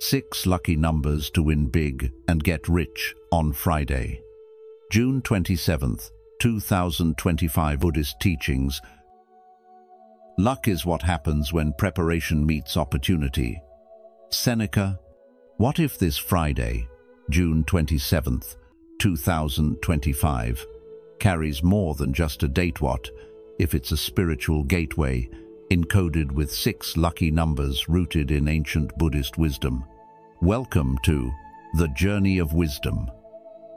6 lucky numbers to win big and get rich on Friday. June 27th, 2025. Buddhist teachings. Luck is what happens when preparation meets opportunity. Seneca. What if this Friday, June 27th, 2025, carries more than just a date? What if it's a spiritual gateway encoded with 6 lucky numbers rooted in ancient Buddhist wisdom? Welcome to the Journey of Wisdom.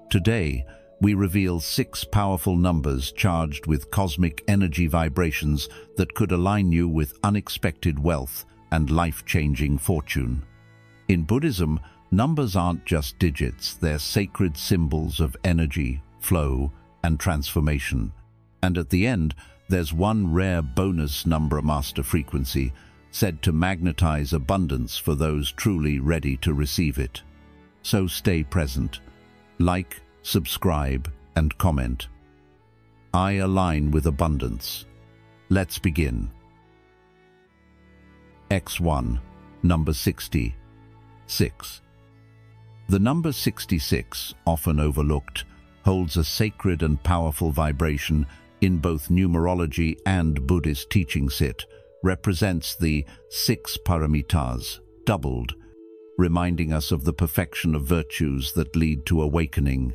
Today, we reveal 6 powerful numbers charged with cosmic energy vibrations that could align you with unexpected wealth and life-changing fortune. In Buddhism, numbers aren't just digits, they're sacred symbols of energy, flow, and transformation. And at the end, there's one rare bonus number, master frequency, said to magnetize abundance for those truly ready to receive it. So stay present. Like, subscribe, and comment. I align with abundance. Let's begin. X1, number 66. The number 66, often overlooked, holds a sacred and powerful vibration in both numerology and Buddhist teachings. It represents the 6 paramitas, doubled, reminding us of the perfection of virtues that lead to awakening: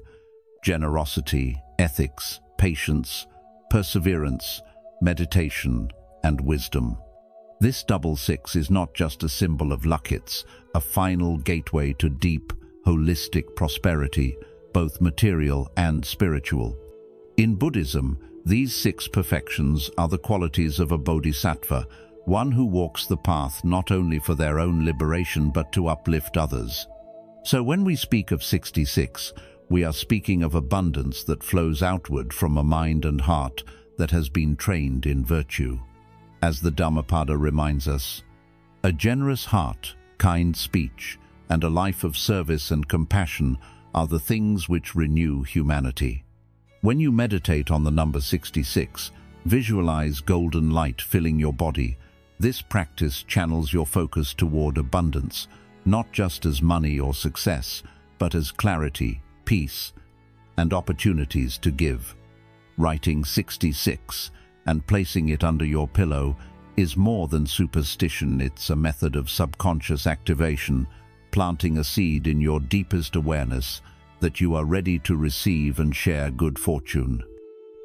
generosity, ethics, patience, perseverance, meditation, and wisdom. This double 6 is not just a symbol of luck, it's a final gateway to deep, holistic prosperity, both material and spiritual. In Buddhism, these 6 perfections are the qualities of a bodhisattva, one who walks the path not only for their own liberation but to uplift others. So when we speak of 66, we are speaking of abundance that flows outward from a mind and heart that has been trained in virtue. As the Dhammapada reminds us, a generous heart, kind speech, and a life of service and compassion are the things which renew humanity. When you meditate on the number 66, visualize golden light filling your body. This practice channels your focus toward abundance, not just as money or success, but as clarity, peace, and opportunities to give. Writing 66 and placing it under your pillow is more than superstition. It's a method of subconscious activation, planting a seed in your deepest awareness that you are ready to receive and share good fortune.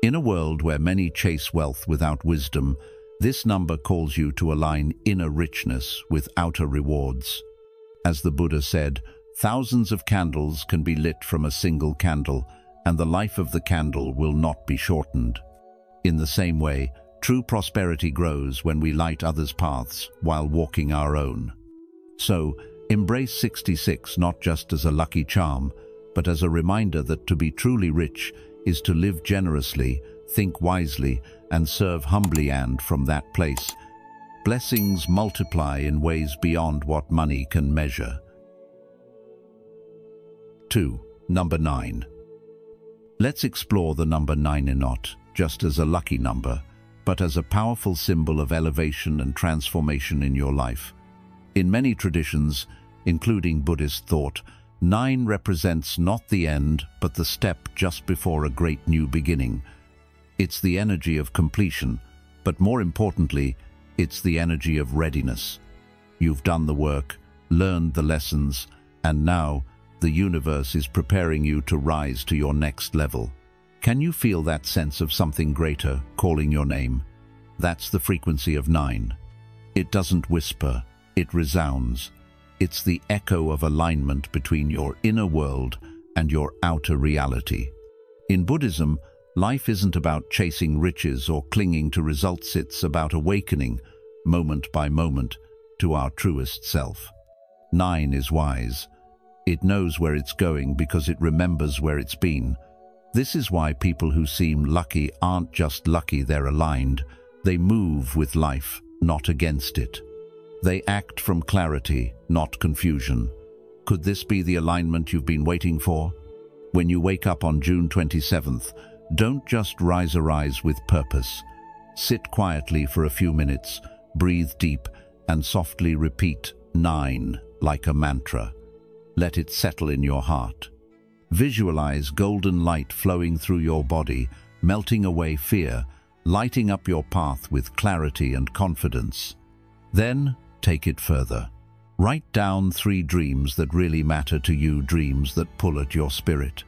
In a world where many chase wealth without wisdom, this number calls you to align inner richness with outer rewards. As the Buddha said, thousands of candles can be lit from a single candle, and the life of the candle will not be shortened. In the same way, true prosperity grows when we light others' paths while walking our own. So, embrace 66 not just as a lucky charm, but as a reminder that to be truly rich is to live generously, think wisely, and serve humbly, and from that place, blessings multiply in ways beyond what money can measure. 2. Number 9. Let's explore the number 9 not just as a lucky number, but as a powerful symbol of elevation and transformation in your life. In many traditions, including Buddhist thought, 9 represents not the end, but the step just before a great new beginning. It's the energy of completion, but more importantly, it's the energy of readiness. You've done the work, learned the lessons, and now the universe is preparing you to rise to your next level. Can you feel that sense of something greater calling your name? That's the frequency of 9. It doesn't whisper, it resounds. It's the echo of alignment between your inner world and your outer reality. In Buddhism, life isn't about chasing riches or clinging to results. It's about awakening, moment by moment, to our truest self. 9 is wise. It knows where it's going because it remembers where it's been. This is why people who seem lucky aren't just lucky, they're aligned. They move with life, not against it. They act from clarity, not confusion. Could this be the alignment you've been waiting for? When you wake up on June 27th, don't just arise with purpose. Sit quietly for a few minutes, breathe deep, and softly repeat 9 like a mantra. Let it settle in your heart. Visualize golden light flowing through your body, melting away fear, lighting up your path with clarity and confidence. Then, take it further. Write down 3 dreams that really matter to you, dreams that pull at your spirit.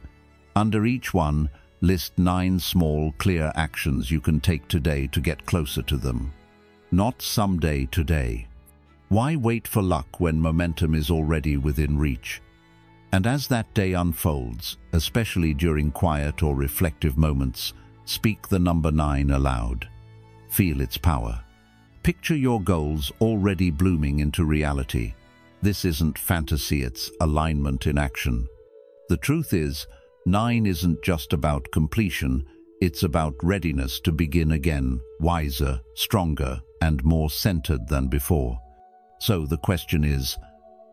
Under each one, list 9 small, clear actions you can take today to get closer to them. Not someday, today. Why wait for luck when momentum is already within reach? And as that day unfolds, especially during quiet or reflective moments, speak the number 9 aloud. Feel its power. Picture your goals already blooming into reality. This isn't fantasy, it's alignment in action. The truth is, 9 isn't just about completion, it's about readiness to begin again, wiser, stronger, and more centered than before. So the question is,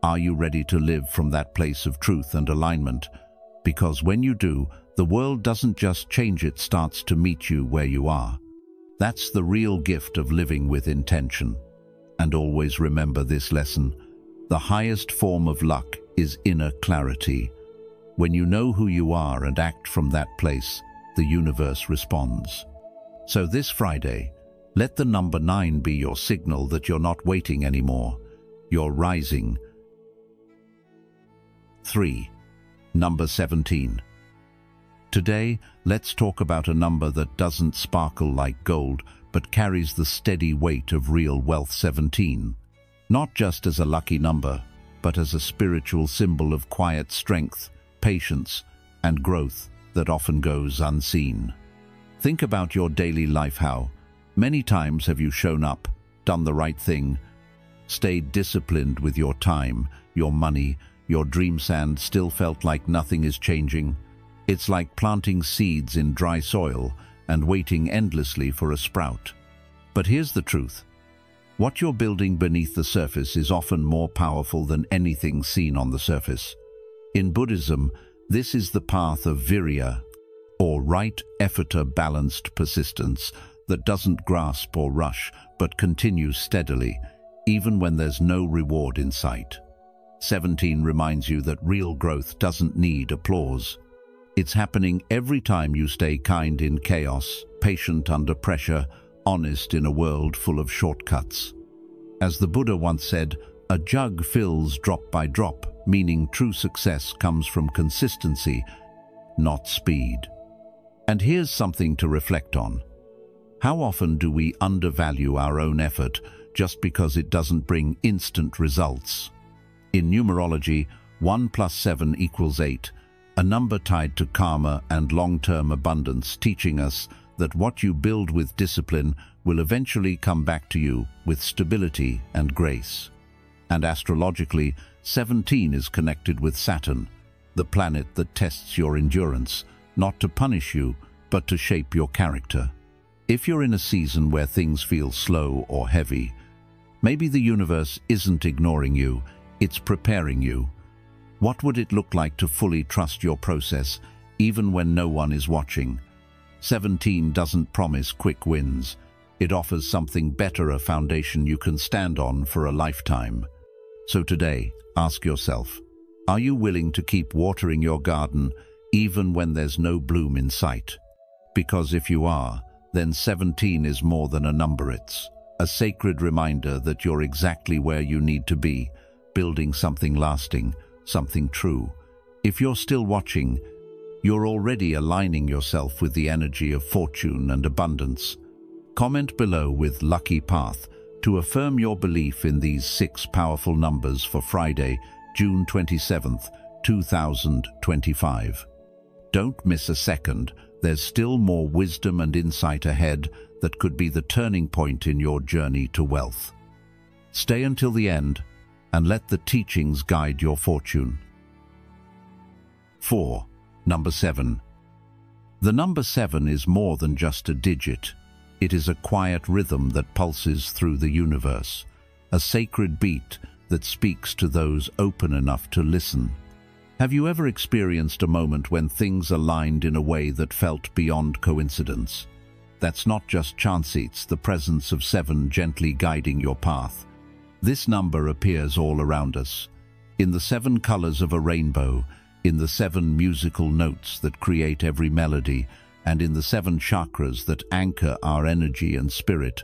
are you ready to live from that place of truth and alignment? Because when you do, the world doesn't just change, it starts to meet you where you are. That's the real gift of living with intention. And always remember this lesson: the highest form of luck is inner clarity. When you know who you are and act from that place, the universe responds. So this Friday, let the number 9 be your signal that you're not waiting anymore. You're rising. 3. Number 17. Today, let's talk about a number that doesn't sparkle like gold, but carries the steady weight of real wealth. 17. Not just as a lucky number, but as a spiritual symbol of quiet strength, patience, and growth that often goes unseen. Think about your daily life. How many times have you shown up, done the right thing, stayed disciplined with your time, your money, your dreams, and still felt like nothing is changing? It's like planting seeds in dry soil and waiting endlessly for a sprout. But here's the truth. What you're building beneath the surface is often more powerful than anything seen on the surface. In Buddhism, this is the path of virya, or right effort, a balanced persistence that doesn't grasp or rush, but continues steadily, even when there's no reward in sight. 17 reminds you that real growth doesn't need applause. It's happening every time you stay kind in chaos, patient under pressure, honest in a world full of shortcuts. As the Buddha once said, a jug fills drop by drop, meaning true success comes from consistency, not speed. And here's something to reflect on. How often do we undervalue our own effort just because it doesn't bring instant results? In numerology, 1 + 7 = 8, a number tied to karma and long-term abundance, teaching us that what you build with discipline will eventually come back to you with stability and grace. And astrologically, 17 is connected with Saturn, the planet that tests your endurance, not to punish you, but to shape your character. If you're in a season where things feel slow or heavy, maybe the universe isn't ignoring you, it's preparing you. What would it look like to fully trust your process, even when no one is watching? 17 doesn't promise quick wins. It offers something better, a foundation you can stand on for a lifetime. So today, ask yourself, are you willing to keep watering your garden even when there's no bloom in sight? Because if you are, then 17 is more than a number. It's a sacred reminder that you're exactly where you need to be, building something lasting, something true. If you're still watching, you're already aligning yourself with the energy of fortune and abundance. Comment below with lucky path to affirm your belief in these 6 powerful numbers for Friday, June 27th, 2025. Don't miss a second. There's still more wisdom and insight ahead that could be the turning point in your journey to wealth. Stay until the end and let the teachings guide your fortune. 4. Number 7. The number 7 is more than just a digit. It is a quiet rhythm that pulses through the universe, a sacred beat that speaks to those open enough to listen. Have you ever experienced a moment when things aligned in a way that felt beyond coincidence? That's not just chance, it's the presence of 7 gently guiding your path. This number appears all around us, in the 7 colors of a rainbow, in the 7 musical notes that create every melody, and in the 7 chakras that anchor our energy and spirit.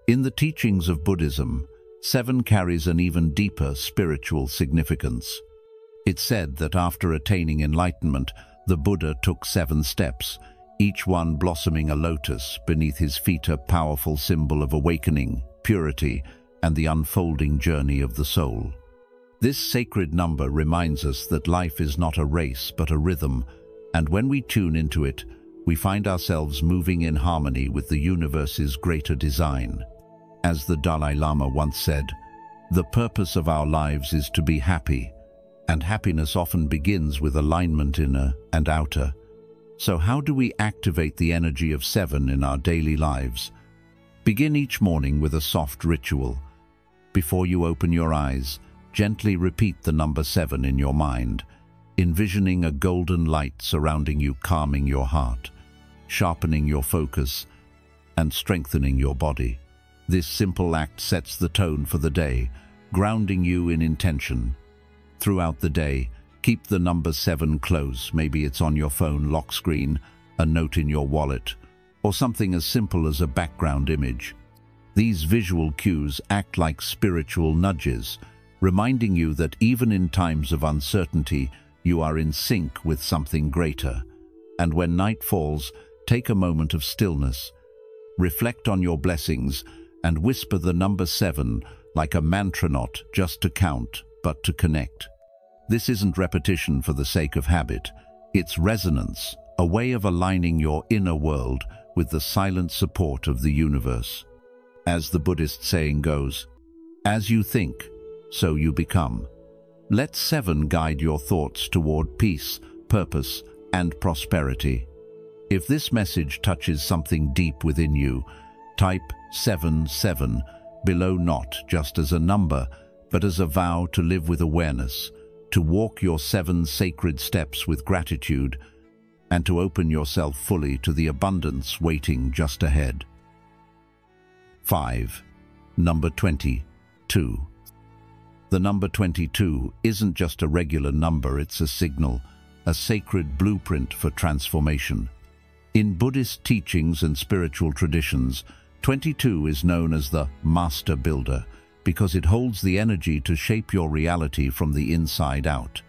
In the teachings of Buddhism, 7 carries an even deeper spiritual significance. It's said that after attaining enlightenment, the Buddha took 7 steps, each one blossoming a lotus beneath his feet, a powerful symbol of awakening, purity, and the unfolding journey of the soul. This sacred number reminds us that life is not a race but a rhythm, and when we tune into it, we find ourselves moving in harmony with the universe's greater design. As the Dalai Lama once said, "The purpose of our lives is to be happy, and happiness often begins with alignment inner and outer." So how do we activate the energy of 7 in our daily lives? Begin each morning with a soft ritual. Before you open your eyes, gently repeat the number 7 in your mind, envisioning a golden light surrounding you, calming your heart, sharpening your focus, and strengthening your body. This simple act sets the tone for the day, grounding you in intention. Throughout the day, keep the number 7 close. Maybe it's on your phone lock screen, a note in your wallet, or something as simple as a background image. These visual cues act like spiritual nudges, reminding you that even in times of uncertainty, you are in sync with something greater. And when night falls, take a moment of stillness. Reflect on your blessings and whisper the number 7 like a mantra, not just to count, but to connect. This isn't repetition for the sake of habit. It's resonance, a way of aligning your inner world with the silent support of the universe. As the Buddhist saying goes, as you think, so you become. Let 7 guide your thoughts toward peace, purpose, and prosperity. If this message touches something deep within you, type 77 below, not just as a number, but as a vow to live with awareness, to walk your 7 sacred steps with gratitude, and to open yourself fully to the abundance waiting just ahead. 5. Number 22. The number 22 isn't just a regular number, it's a signal, a sacred blueprint for transformation. In Buddhist teachings and spiritual traditions, 22 is known as the Master Builder because it holds the energy to shape your reality from the inside out.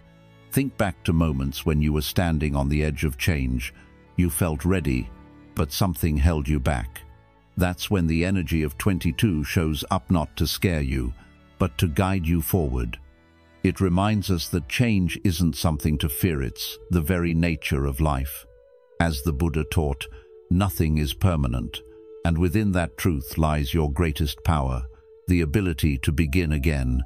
Think back to moments when you were standing on the edge of change. You felt ready, but something held you back. That's when the energy of 22 shows up, not to scare you, but to guide you forward. It reminds us that change isn't something to fear, it's the very nature of life. As the Buddha taught, nothing is permanent, and within that truth lies your greatest power, the ability to begin again.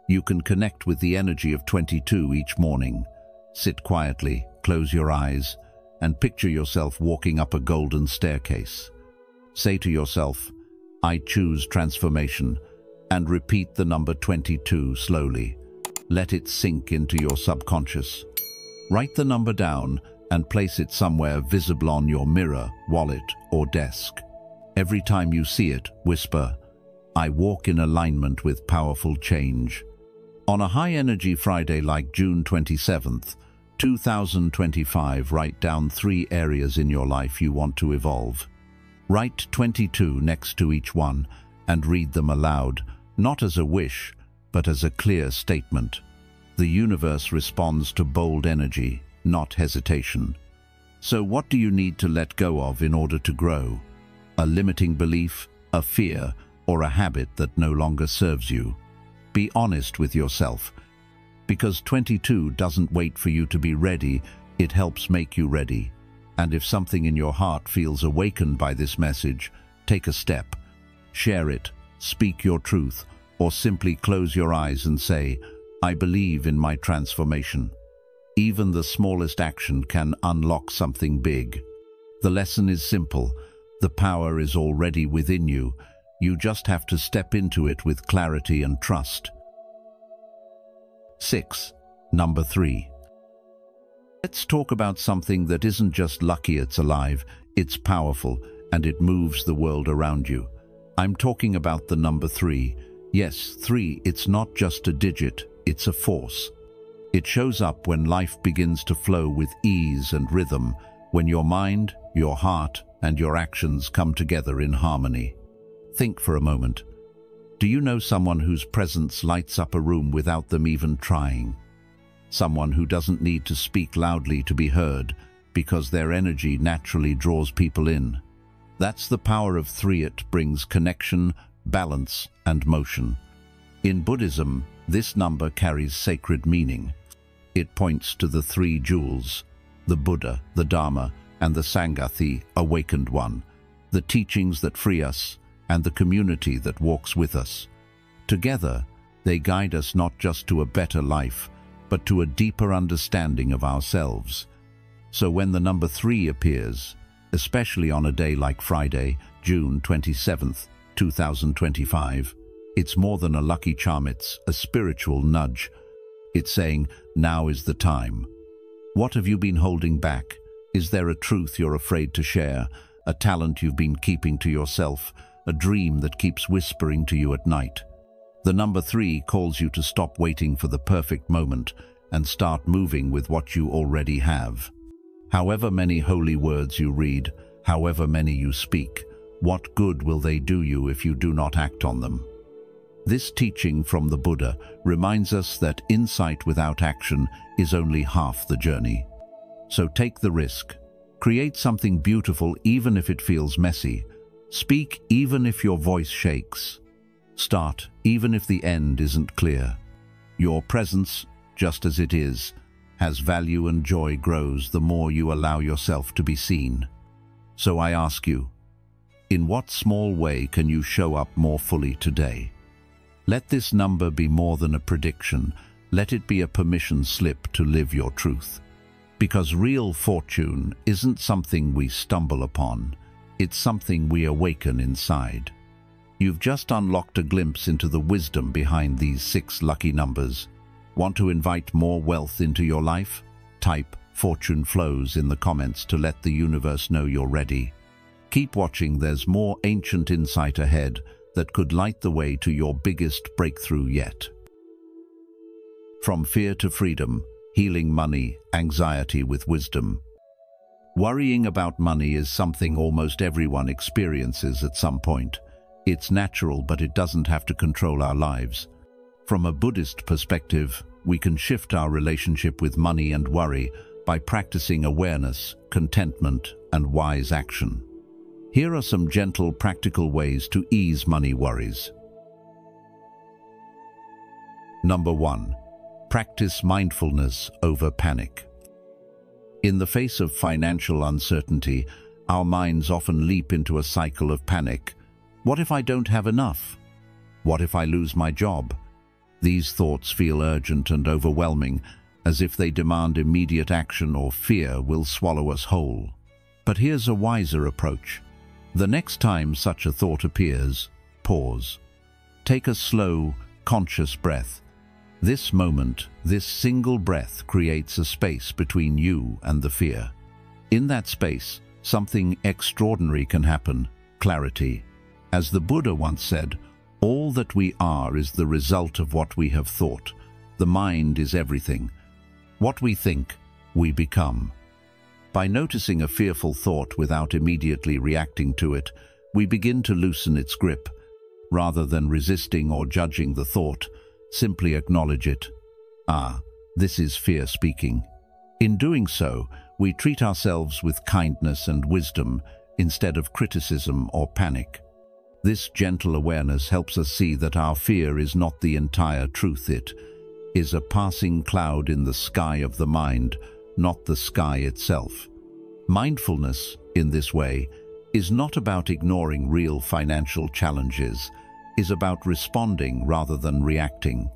You can connect with the energy of 22 each morning. Sit quietly, close your eyes, and picture yourself walking up a golden staircase. Say to yourself, "I choose transformation," and repeat the number 22 slowly. Let it sink into your subconscious. Write the number down and place it somewhere visible on your mirror, wallet, or desk. Every time you see it, whisper, "I walk in alignment with powerful change." On a high-energy Friday like June 27th, 2025, write down 3 areas in your life you want to evolve. Write 22 next to each one and read them aloud, not as a wish, but as a clear statement. The universe responds to bold energy, not hesitation. So what do you need to let go of in order to grow? A limiting belief, a fear, or a habit that no longer serves you? Be honest with yourself, because 22 doesn't wait for you to be ready, it helps make you ready. And if something in your heart feels awakened by this message, take a step. Share it, speak your truth, or simply close your eyes and say, "I believe in my transformation." Even the smallest action can unlock something big. The lesson is simple. The power is already within you. You just have to step into it with clarity and trust. 6. Number 3. Let's talk about something that isn't just lucky, it's alive, it's powerful, and it moves the world around you. I'm talking about the number 3. Yes, 3, it's not just a digit, it's a force. It shows up when life begins to flow with ease and rhythm, when your mind, your heart, and your actions come together in harmony. Think for a moment. Do you know someone whose presence lights up a room without them even trying? Someone who doesn't need to speak loudly to be heard, because their energy naturally draws people in. That's the power of three. It brings connection, balance, and motion. In Buddhism, this number carries sacred meaning. It points to the three jewels, the Buddha, the Dharma, and the Sangha, the awakened one, the teachings that free us, and the community that walks with us. Together, they guide us not just to a better life, but to a deeper understanding of ourselves. So when the number 3 appears, especially on a day like Friday, June 27th, 2025, it's more than a lucky charm, it's a spiritual nudge. It's saying, now is the time. What have you been holding back? Is there a truth you're afraid to share, a talent you've been keeping to yourself, a dream that keeps whispering to you at night? The number 3 calls you to stop waiting for the perfect moment and start moving with what you already have. However many holy words you read, however many you speak, what good will they do you if you do not act on them? This teaching from the Buddha reminds us that insight without action is only half the journey. So take the risk. Create something beautiful even if it feels messy. Speak even if your voice shakes. Start even if the end isn't clear. Your presence, just as it is, has value, and joy grows the more you allow yourself to be seen. So I ask you, in what small way can you show up more fully today? Let this number be more than a prediction. Let it be a permission slip to live your truth. Because real fortune isn't something we stumble upon. It's something we awaken inside. You've just unlocked a glimpse into the wisdom behind these 6 lucky numbers. Want to invite more wealth into your life? Type "Fortune Flows" in the comments to let the universe know you're ready. Keep watching, there's more ancient insight ahead that could light the way to your biggest breakthrough yet. From fear to freedom, healing money, anxiety with wisdom. Worrying about money is something almost everyone experiences at some point. It's natural, but it doesn't have to control our lives. From a Buddhist perspective, we can shift our relationship with money and worry by practicing awareness, contentment, and wise action. Here are some gentle, practical ways to ease money worries. Number 1. Practice mindfulness over panic. In the face of financial uncertainty, our minds often leap into a cycle of panic. What if I don't have enough? What if I lose my job? These thoughts feel urgent and overwhelming, as if they demand immediate action or fear will swallow us whole. But here's a wiser approach. The next time such a thought appears, pause. Take a slow, conscious breath. This moment, this single breath creates a space between you and the fear. In that space, something extraordinary can happen: clarity. As the Buddha once said, all that we are is the result of what we have thought. The mind is everything. What we think, we become. By noticing a fearful thought without immediately reacting to it, we begin to loosen its grip. Rather than resisting or judging the thought, simply acknowledge it. Ah, this is fear speaking. In doing so, we treat ourselves with kindness and wisdom instead of criticism or panic. This gentle awareness helps us see that our fear is not the entire truth. It is a passing cloud in the sky of the mind, not the sky itself. Mindfulness, in this way, is not about ignoring real financial challenges, is about responding rather than reacting.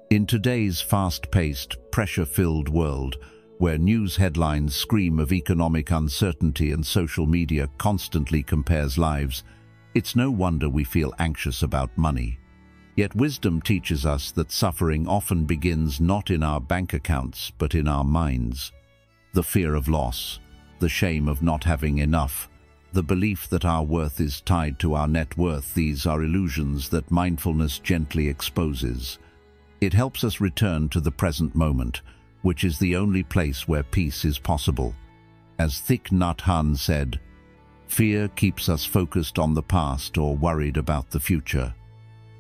In today's fast-paced, pressure-filled world, where news headlines scream of economic uncertainty and social media constantly compares lives, it's no wonder we feel anxious about money. Yet wisdom teaches us that suffering often begins not in our bank accounts, but in our minds. The fear of loss, the shame of not having enough, the belief that our worth is tied to our net worth, these are illusions that mindfulness gently exposes. It helps us return to the present moment, which is the only place where peace is possible. As Thich Nhat Hanh said, "Fear keeps us focused on the past or worried about the future."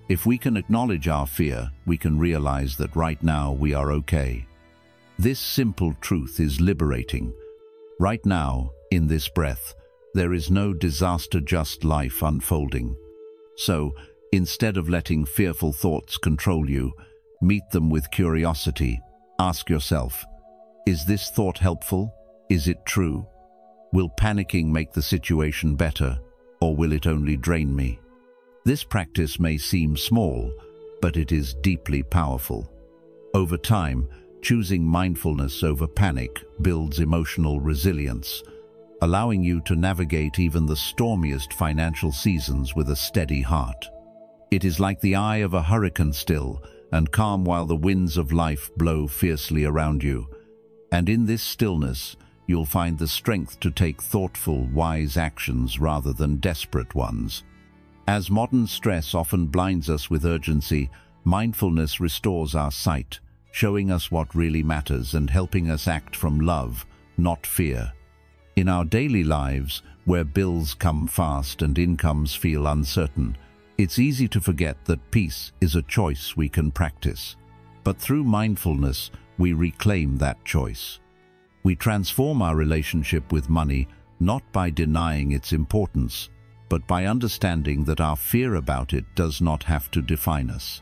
If we can acknowledge our fear, we can realize that right now we are okay. This simple truth is liberating. Right now, in this breath, there is no disaster-just life unfolding. So, instead of letting fearful thoughts control you, meet them with curiosity. Ask yourself, is this thought helpful? Is it true? Will panicking make the situation better, or will it only drain me? This practice may seem small, but it is deeply powerful. Over time, choosing mindfulness over panic builds emotional resilience, allowing you to navigate even the stormiest financial seasons with a steady heart. It is like the eye of a hurricane, still and calm while the winds of life blow fiercely around you. And in this stillness, you'll find the strength to take thoughtful, wise actions rather than desperate ones. As modern stress often blinds us with urgency, mindfulness restores our sight, showing us what really matters and helping us act from love, not fear. In our daily lives, where bills come fast and incomes feel uncertain, it's easy to forget that peace is a choice we can practice. But through mindfulness, we reclaim that choice. We transform our relationship with money not by denying its importance, but by understanding that our fear about it does not have to define us.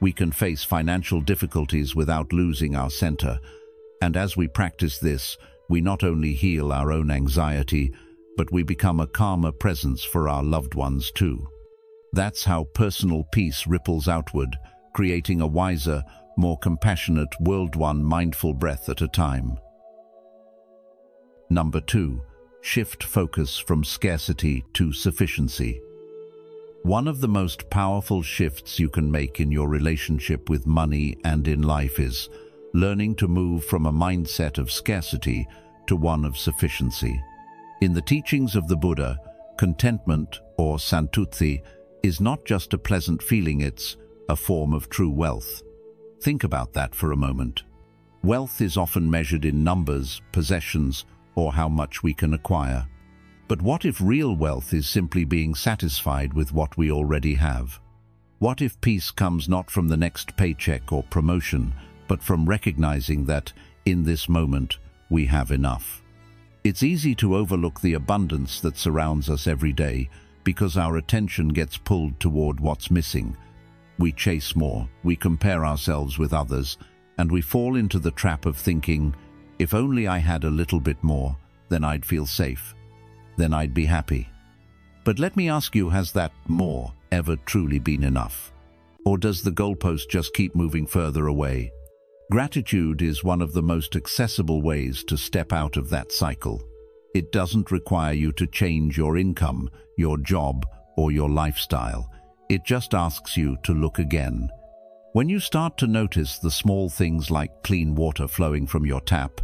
We can face financial difficulties without losing our center, and as we practice this, we not only heal our own anxiety, but we become a calmer presence for our loved ones too. That's how personal peace ripples outward, creating a wiser, more compassionate world, one mindful breath at a time. Number 2. Shift focus from scarcity to sufficiency. One of the most powerful shifts you can make in your relationship with money and in life is learning to move from a mindset of scarcity to one of sufficiency. In the teachings of the Buddha, contentment, or santuthi, is not just a pleasant feeling, it's a form of true wealth. Think about that for a moment. Wealth is often measured in numbers, possessions, or how much we can acquire. But what if real wealth is simply being satisfied with what we already have? What if peace comes not from the next paycheck or promotion, but from recognizing that, in this moment, we have enough? It's easy to overlook the abundance that surrounds us every day because our attention gets pulled toward what's missing. We chase more, we compare ourselves with others, and we fall into the trap of thinking, if only I had a little bit more, then I'd feel safe. Then I'd be happy. But let me ask you, has that more ever truly been enough? Or does the goalpost just keep moving further away? Gratitude is one of the most accessible ways to step out of that cycle. It doesn't require you to change your income, your job, or your lifestyle. It just asks you to look again. When you start to notice the small things like clean water flowing from your tap,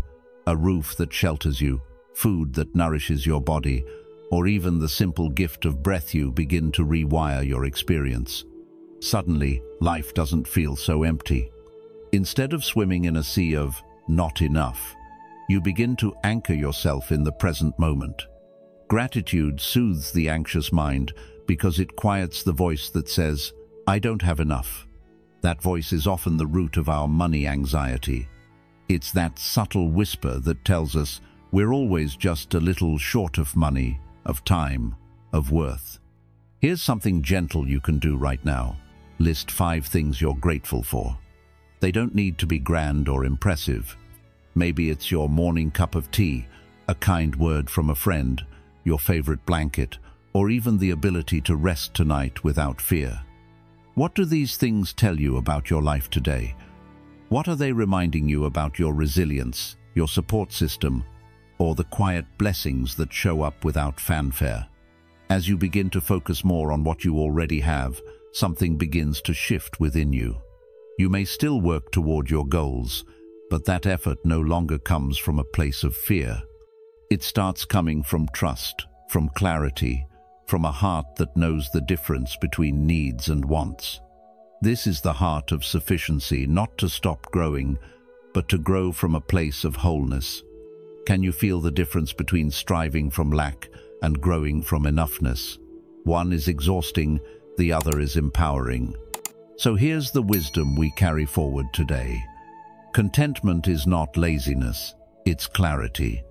a roof that shelters you, food that nourishes your body, or even the simple gift of breath, you begin to rewire your experience. Suddenly, life doesn't feel so empty. Instead of swimming in a sea of not enough, you begin to anchor yourself in the present moment. Gratitude soothes the anxious mind because it quiets the voice that says, "I don't have enough." That voice is often the root of our money anxiety. It's that subtle whisper that tells us we're always just a little short of money, of time, of worth. Here's something gentle you can do right now. List 5 things you're grateful for. They don't need to be grand or impressive. Maybe it's your morning cup of tea, a kind word from a friend, your favorite blanket, or even the ability to rest tonight without fear. What do these things tell you about your life today? What are they reminding you about your resilience, your support system, or the quiet blessings that show up without fanfare? As you begin to focus more on what you already have, something begins to shift within you. You may still work toward your goals, but that effort no longer comes from a place of fear. It starts coming from trust, from clarity, from a heart that knows the difference between needs and wants. This is the heart of sufficiency, not to stop growing, but to grow from a place of wholeness. Can you feel the difference between striving from lack and growing from enoughness? One is exhausting, the other is empowering. So here's the wisdom we carry forward today. Contentment is not laziness, it's clarity.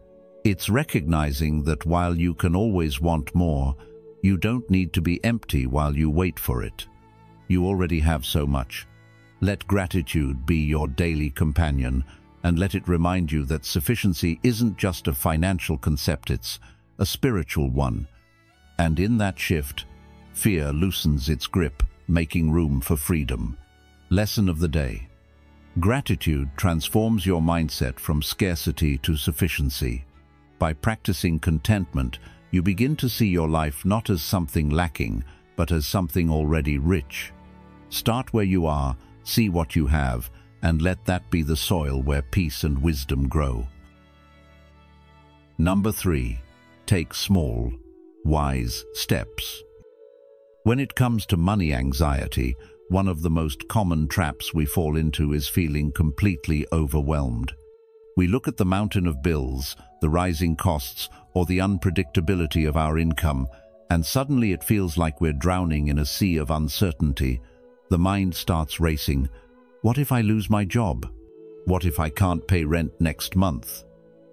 It's recognizing that while you can always want more, you don't need to be empty while you wait for it. You already have so much. Let gratitude be your daily companion, and let it remind you that sufficiency isn't just a financial concept, it's a spiritual one. And in that shift, fear loosens its grip, making room for freedom. Lesson of the day. Gratitude transforms your mindset from scarcity to sufficiency. By practicing contentment, you begin to see your life not as something lacking, but as something already rich. Start where you are, see what you have, and let that be the soil where peace and wisdom grow. Number 3. Take small, wise steps. When it comes to money anxiety, one of the most common traps we fall into is feeling completely overwhelmed. We look at the mountain of bills, the rising costs, or the unpredictability of our income, and suddenly it feels like we're drowning in a sea of uncertainty. The mind starts racing. What if I lose my job? What if I can't pay rent next month?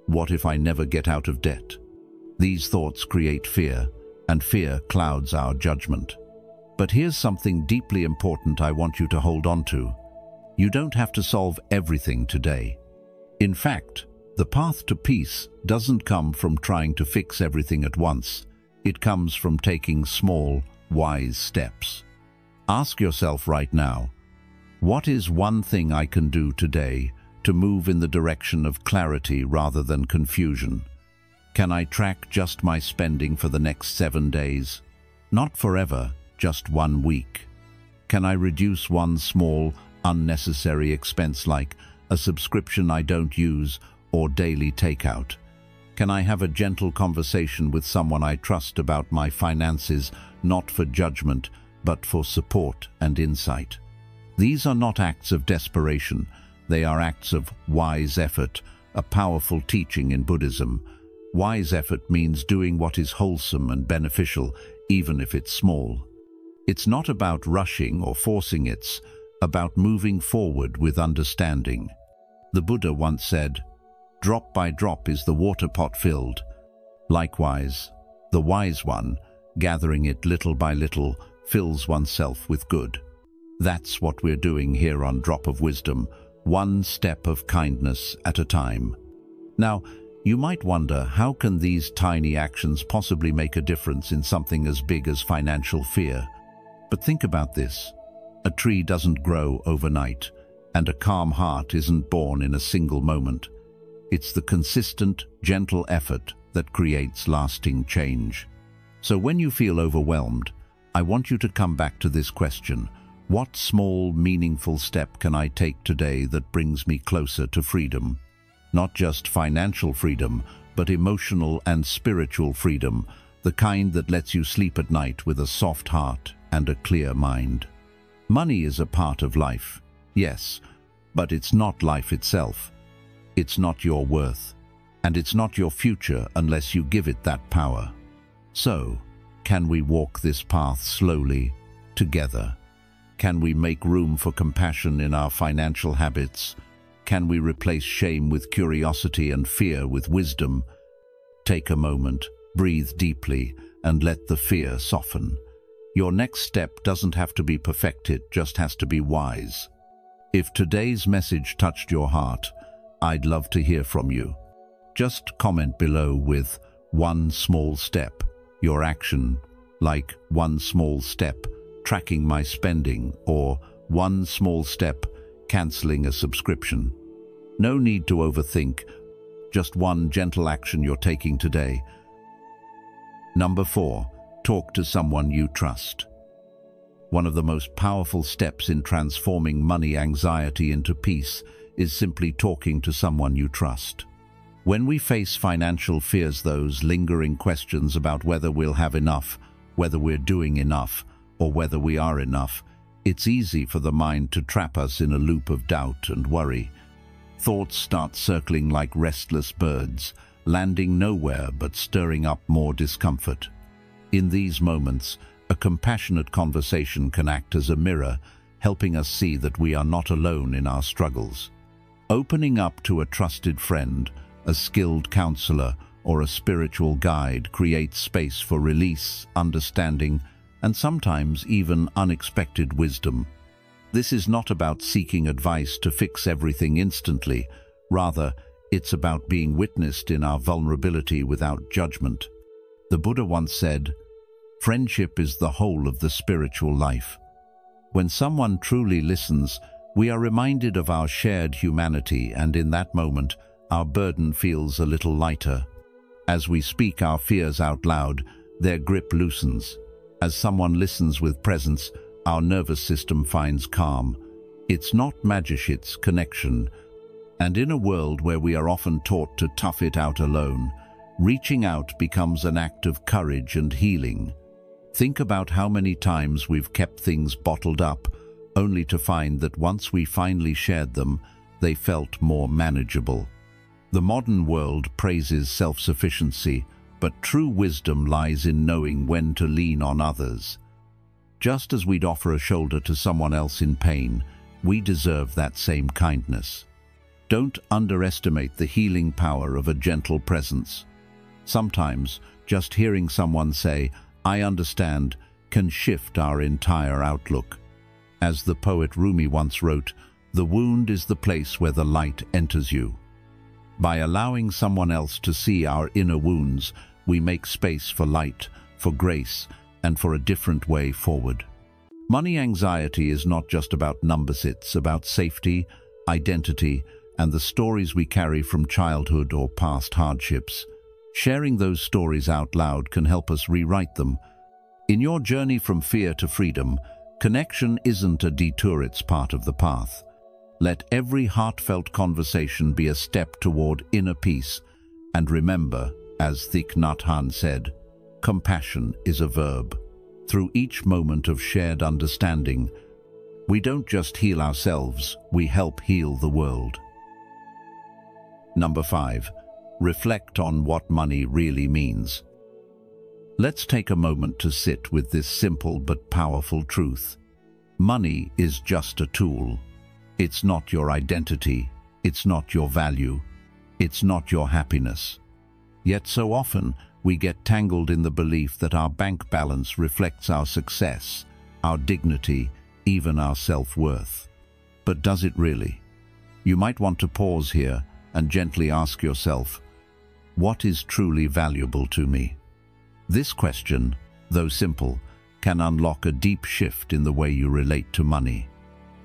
What if I never get out of debt? These thoughts create fear, and fear clouds our judgment. But here's something deeply important I want you to hold on to. You don't have to solve everything today. In fact, the path to peace doesn't come from trying to fix everything at once. It comes from taking small, wise steps. Ask yourself right now, what is one thing I can do today to move in the direction of clarity rather than confusion? Can I track just my spending for the next 7 days? Not forever, just 1 week. Can I reduce one small, unnecessary expense like a subscription I don't use or daily takeout? Can I have a gentle conversation with someone I trust about my finances, not for judgment, but for support and insight? These are not acts of desperation, they are acts of wise effort, a powerful teaching in Buddhism. Wise effort means doing what is wholesome and beneficial, even if it's small. It's not about rushing or forcing, it's about moving forward with understanding. The Buddha once said, "Drop by drop is the water pot filled." Likewise, the wise one, gathering it little by little, fills oneself with good. That's what we're doing here on Drop of Wisdom, one step of kindness at a time. Now, you might wonder, how can these tiny actions possibly make a difference in something as big as financial fear? But think about this. A tree doesn't grow overnight, and a calm heart isn't born in a single moment. It's the consistent, gentle effort that creates lasting change. So when you feel overwhelmed, I want you to come back to this question. What small, meaningful step can I take today that brings me closer to freedom? Not just financial freedom, but emotional and spiritual freedom, the kind that lets you sleep at night with a soft heart and a clear mind. Money is a part of life, yes, but it's not life itself. It's not your worth, and it's not your future unless you give it that power. So, can we walk this path slowly, together? Can we make room for compassion in our financial habits? Can we replace shame with curiosity and fear with wisdom? Take a moment, breathe deeply, and let the fear soften. Your next step doesn't have to be perfect, it just has to be wise. If today's message touched your heart, I'd love to hear from you. Just comment below with one small step, your action, like one small step, tracking my spending, or one small step, canceling a subscription. No need to overthink, just one gentle action you're taking today. Number 4, talk to someone you trust. One of the most powerful steps in transforming money anxiety into peace is simply talking to someone you trust. When we face financial fears, those lingering questions about whether we'll have enough, whether we're doing enough, or whether we are enough, It's easy for the mind to trap us in a loop of doubt and worry. Thoughts start circling like restless birds, landing nowhere but stirring up more discomfort. In these moments, a compassionate conversation can act as a mirror, helping us see that we are not alone in our struggles. Opening up to a trusted friend, a skilled counselor, or a spiritual guide creates space for release, understanding, and sometimes even unexpected wisdom. This is not about seeking advice to fix everything instantly. Rather, it's about being witnessed in our vulnerability without judgment. The Buddha once said, "Friendship is the whole of the spiritual life." When someone truly listens, we are reminded of our shared humanity, and in that moment, our burden feels a little lighter. As we speak our fears out loud, their grip loosens. As someone listens with presence, our nervous system finds calm. It's not magic, it's connection. And in a world where we are often taught to tough it out alone, reaching out becomes an act of courage and healing. Think about how many times we've kept things bottled up, only to find that once we finally shared them, they felt more manageable. The modern world praises self-sufficiency, but true wisdom lies in knowing when to lean on others. Just as we'd offer a shoulder to someone else in pain, we deserve that same kindness. Don't underestimate the healing power of a gentle presence. Sometimes, just hearing someone say, "I understand," can shift our entire outlook. As the poet Rumi once wrote, "The wound is the place where the light enters you." By allowing someone else to see our inner wounds, we make space for light, for grace, and for a different way forward. Money anxiety is not just about numbers, it's about safety, identity, and the stories we carry from childhood or past hardships. Sharing those stories out loud can help us rewrite them. In your journey from fear to freedom, connection isn't a detour, it's part of the path. Let every heartfelt conversation be a step toward inner peace. And remember, as Thich Nhat Hanh said, compassion is a verb. Through each moment of shared understanding, we don't just heal ourselves, we help heal the world. Number 5. Reflect on what money really means. Let's take a moment to sit with this simple but powerful truth. Money is just a tool. It's not your identity, it's not your value, it's not your happiness. Yet so often, we get tangled in the belief that our bank balance reflects our success, our dignity, even our self-worth. But does it really? You might want to pause here and gently ask yourself, what is truly valuable to me? This question, though simple, can unlock a deep shift in the way you relate to money.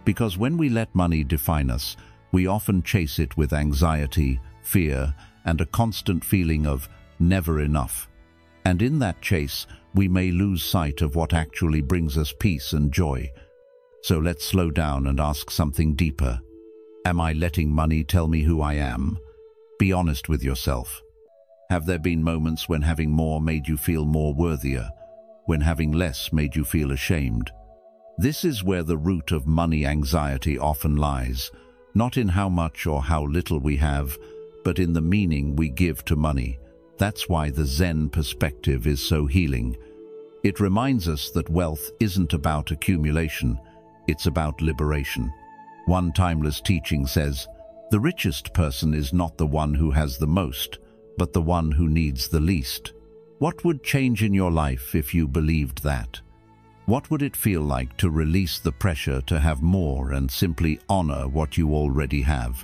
Because when we let money define us, we often chase it with anxiety, fear, and a constant feeling of never enough. And in that chase, we may lose sight of what actually brings us peace and joy. So let's slow down and ask something deeper. Am I letting money tell me who I am? Be honest with yourself. Have there been moments when having more made you feel more worthier, when having less made you feel ashamed? This is where the root of money anxiety often lies, not in how much or how little we have, but in the meaning we give to money. That's why the Zen perspective is so healing. It reminds us that wealth isn't about accumulation, it's about liberation. One timeless teaching says, "The richest person is not the one who has the most, but the one who needs the least." What would change in your life if you believed that? What would it feel like to release the pressure to have more and simply honor what you already have?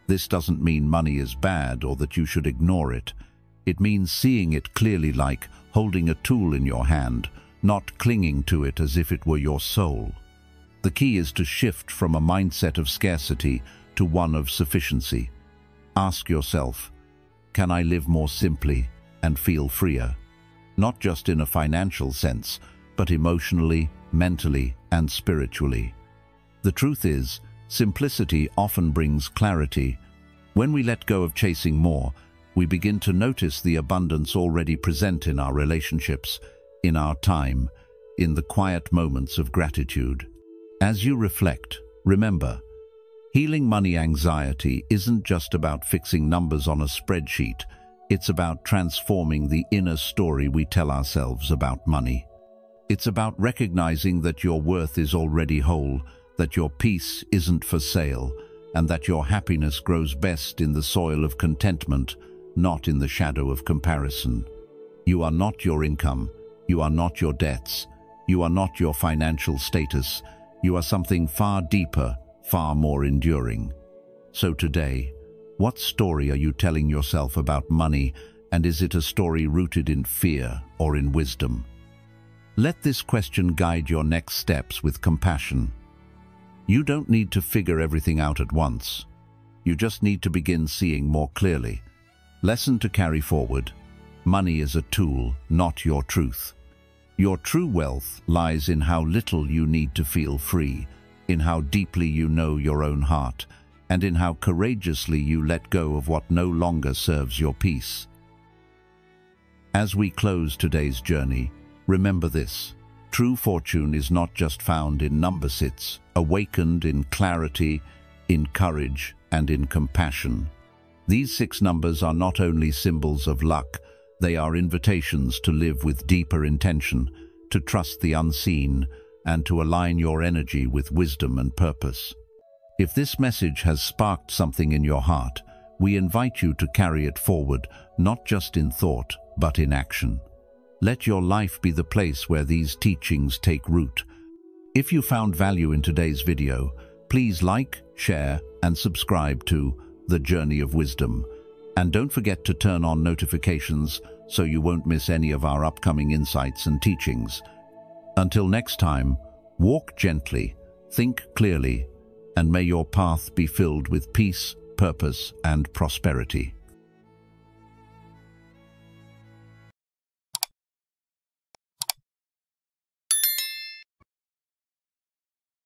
This doesn't mean money is bad or that you should ignore it. It means seeing it clearly, like holding a tool in your hand, not clinging to it as if it were your soul. The key is to shift from a mindset of scarcity to one of sufficiency. Ask yourself, can I live more simply and feel freer? Not just in a financial sense, but emotionally, mentally, and spiritually. The truth is, simplicity often brings clarity. When we let go of chasing more, we begin to notice the abundance already present in our relationships, in our time, in the quiet moments of gratitude. As you reflect, remember, healing money anxiety isn't just about fixing numbers on a spreadsheet. It's about transforming the inner story we tell ourselves about money. It's about recognizing that your worth is already whole, that your peace isn't for sale, and that your happiness grows best in the soil of contentment, not in the shadow of comparison. You are not your income. You are not your debts. You are not your financial status. You are something far deeper, far more enduring. So today, what story are you telling yourself about money, and is it a story rooted in fear or in wisdom? Let this question guide your next steps with compassion. You don't need to figure everything out at once. You just need to begin seeing more clearly. Lesson to carry forward. Money is a tool, not your truth. Your true wealth lies in how little you need to feel free, in how deeply you know your own heart, and in how courageously you let go of what no longer serves your peace. As we close today's journey, remember this: true fortune is not just found in number sets, awakened in clarity, in courage, and in compassion. These 6 numbers are not only symbols of luck, they are invitations to live with deeper intention, to trust the unseen, and to align your energy with wisdom and purpose. If this message has sparked something in your heart, we invite you to carry it forward, not just in thought, but in action. Let your life be the place where these teachings take root. If you found value in today's video, please like, share, and subscribe to The Journey of Wisdom. And don't forget to turn on notifications so you won't miss any of our upcoming insights and teachings. Until next time, walk gently, think clearly, and may your path be filled with peace, purpose, and prosperity.